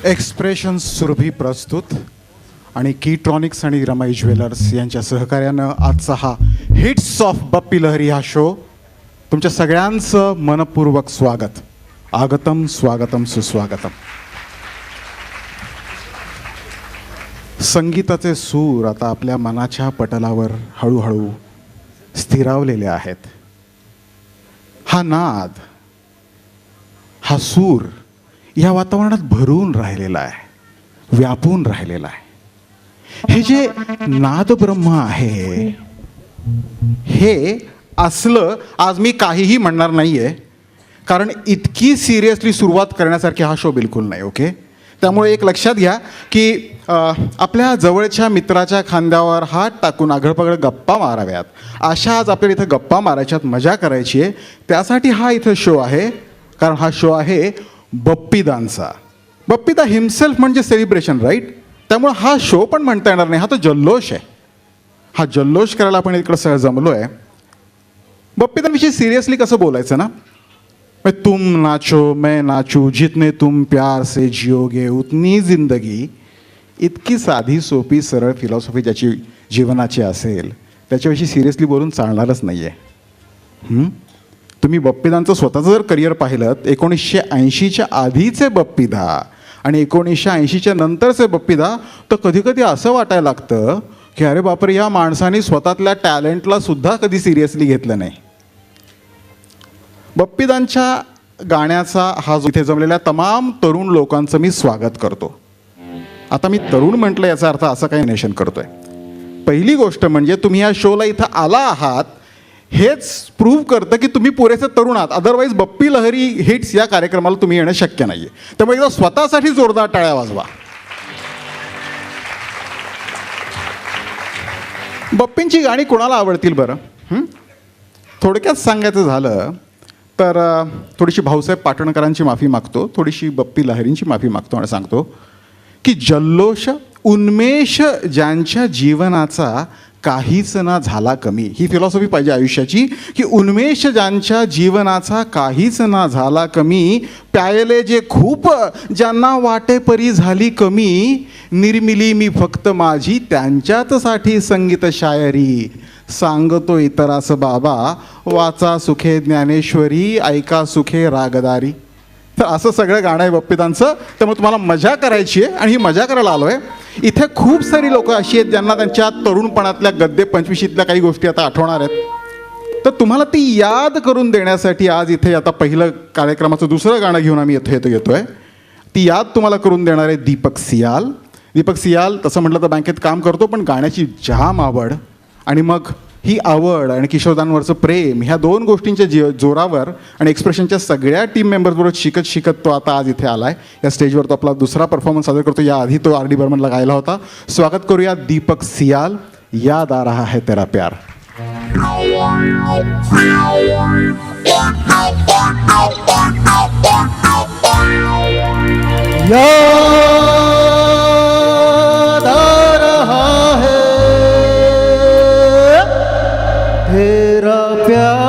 Expression Surabhi प्रस्तुत आणि कीट्रॉनिक्स आणि रमाई ज्वेलर्स यांच्या सहकार्यानं आजचा हा हिट्स ऑफ बप्पी लहरी हा शो तुमच्या सगळ्यांचं मनपूर्वक स्वागत. आगतम स्वागतम सुस्वागतम. संगीताचे सूर आता आपल्या मनाच्या पटलावर हळूहळू स्थिरावलेले आहेत. हा नाद, हा सूर या वातावरणात भरून राहिलेला आहे, व्यापून राहिलेला आहे. हे जे नादब्रह्म आहे हे असलं आज मी काहीही म्हणणार नाहीये, कारण इतकी सिरियसली सुरुवात करण्यासारखी हा शो बिलकुल नाही. ओके, त्यामुळे एक लक्षात घ्या की आपल्या जवळच्या मित्राच्या खांद्यावर हात टाकून आगळपगळ गप्पा माराव्यात, अशा आज आपल्याला इथं गप्पा मारायच्यात, मजा करायची आहे. त्यासाठी हा इथं शो आहे, कारण हा शो आहे बप्पीदांचा. बप्पीदा हिमसेल्फ म्हणजे सेलिब्रेशन, राईट? त्यामुळे हा शो पण म्हणता येणार नाही, हा तो जल्लोष आहे. हा जल्लोष करायला आपण इकडं सगळं जमलो आहे. बप्पीदांविषयी सिरियसली कसं बोलायचं ना, तुम नाचो मैं नाचू जितने तुम प्यार से जियोगे उतनी जिंदगी. इतकी साधी सोपी सरळ फिलॉसॉफी ज्याची जीवनाची असेल त्याच्याविषयी सिरियसली बोलून चालणारच नाही आहे. तुम्ही बप्पीदांचं स्वतःचं जर करिअर पाहिलं, 1980च्या आधीचे बप्पीदा आणि 1980च्या नंतरचे बप्पीदा, तर कधीकधी असं वाटायला लागतं की अरे बापरे, या माणसाने स्वतःतल्या टॅलेंटला सुद्धा कधी सिरियसली घेतलं नाही. बप्पीदांच्या गाण्याचा हा जो इथे जमलेल्या तमाम तरुण लोकांचं मी स्वागत करतो. आता मी तरुण म्हटलं याचा अर्थ असं काही नेशन करतोय. पहिली गोष्ट म्हणजे तुम्ही या शोला इथं आला आहात हेच प्रूव्ह करतं की तुम्ही पुरेसे तरुण आहात. अदरवाईज बप्पी लहरी हिट्स या कार्यक्रमाला तुम्ही येणं शक्य नाही आहे. त्यामुळे एकदा स्वतःसाठी जोरदार टाळ्या वाजवा. बप्पींची गाणी कोणाला आवडतील बरं? थोडक्यात सांगायचं झालं तर थोडीशी भाऊसाहेब पाटणकरांची माफी मागतो, थोडीशी बप्पी लहरींची माफी मागतो आणि सांगतो की जल्लोष उन्मेष ज्यांच्या जीवनाचा काहीच ना झाला कमी. ही फिलॉसॉफी पाहिजे आयुष्याची की उन्मेष ज्यांच्या जीवनाचा काहीच ना झाला कमी, प्यायले जे खूप ज्यांना वाटेपरी झाली कमी, निर्मिली मी फक्त माझी त्यांच्याचसाठी संगीत शायरी, सांगतो इतरास बाबा वाचा सुखे ज्ञानेश्वरी, ऐका सुखे रागदारी. तर असं सगळं गाणं आहे बप्पीदांचं. त्यामुळे तुम्हाला मजा करायची आहे आणि ही मजा करायला आलो आहे. इथे खूप सारी लोकं अशी आहेत ज्यांना त्यांच्या तरुणपणातल्या गद्दे पंचवीशीतल्या काही गोष्टी आता आठवणार आहेत. तर तुम्हाला ती याद करून देण्यासाठी आज इथे आता पहिलं कार्यक्रमाचं दुसरं गाणं घेऊन आम्ही येतोय. ती याद तुम्हाला करून देणार आहे दीपक सियाल. दीपक सियाल तसं म्हटलं तर बँकेत काम करतो, पण गाण्याची जाम आवड आणि मग ही आवड आणि किशोरदांवरचं प्रेम, ह्या दोन गोष्टींच्या जोरावर आणि एक्सप्रेशनच्या सगळ्या टीम मेंबर्सबरोबर शिकत तो आता आज इथे आला आहे. या स्टेजवर तो आपला दुसरा परफॉर्मन्स सादर करतो. याआधी तो आर डी बर्मनला गायला होता. स्वागत करूया दीपक सियाल. याद आ रहा है तेरा प्यार. तेरा प्यार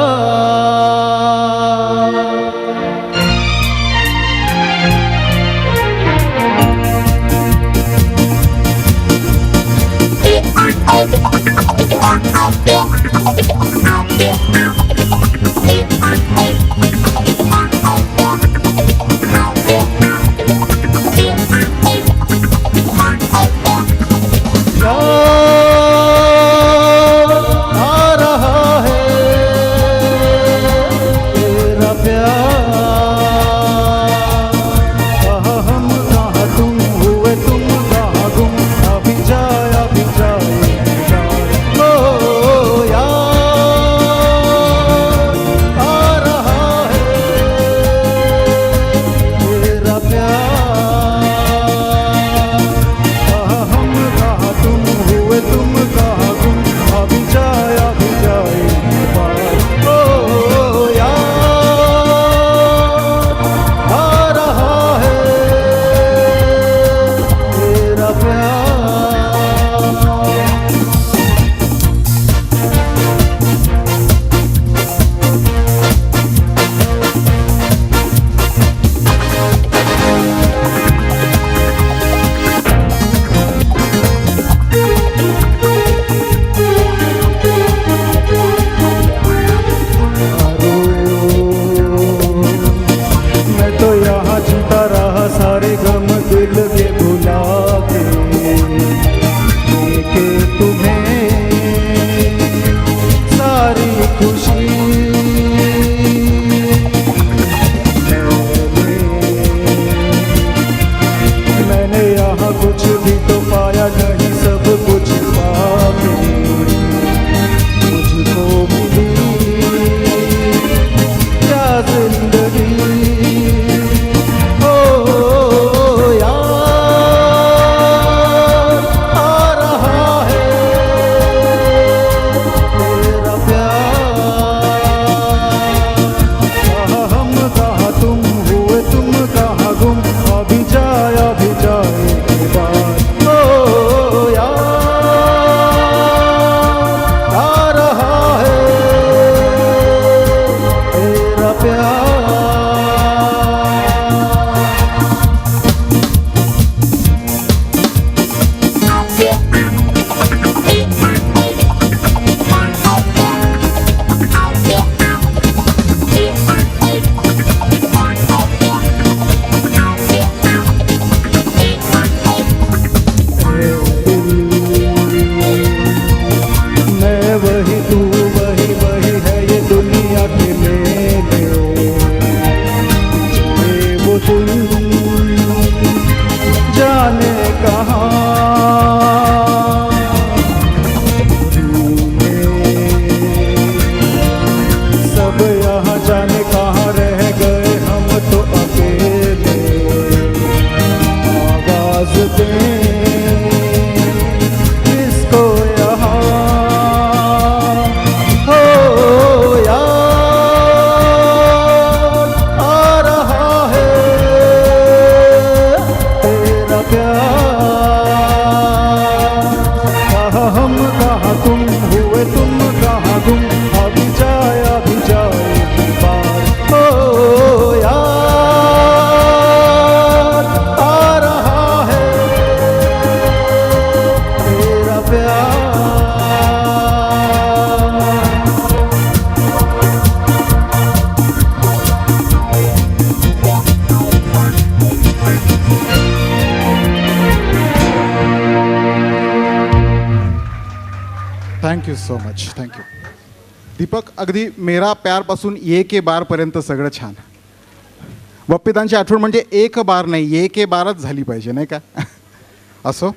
तुम जाने कहाँ झूमे, सब यहाँ जाने कहाँ रह गए, हम तो अकेले आवाज दें किसको यहाँ। हो याद आ रहा है तेरा प्यार, कहाँ हम कहाँ तुम, हुए तुम कहाँ गुम, अभी जाए पार। हो याद आ रहा है तेरा प्यार। Thank you so much, thank you Deepak. अगदी मेरा प्यारपासून ये के बारपर्यंत सगळं छान. बप्पितांची आठवण म्हणजे एक बार नाही, ये के बारच झाली पाहिजे नाही का? असो.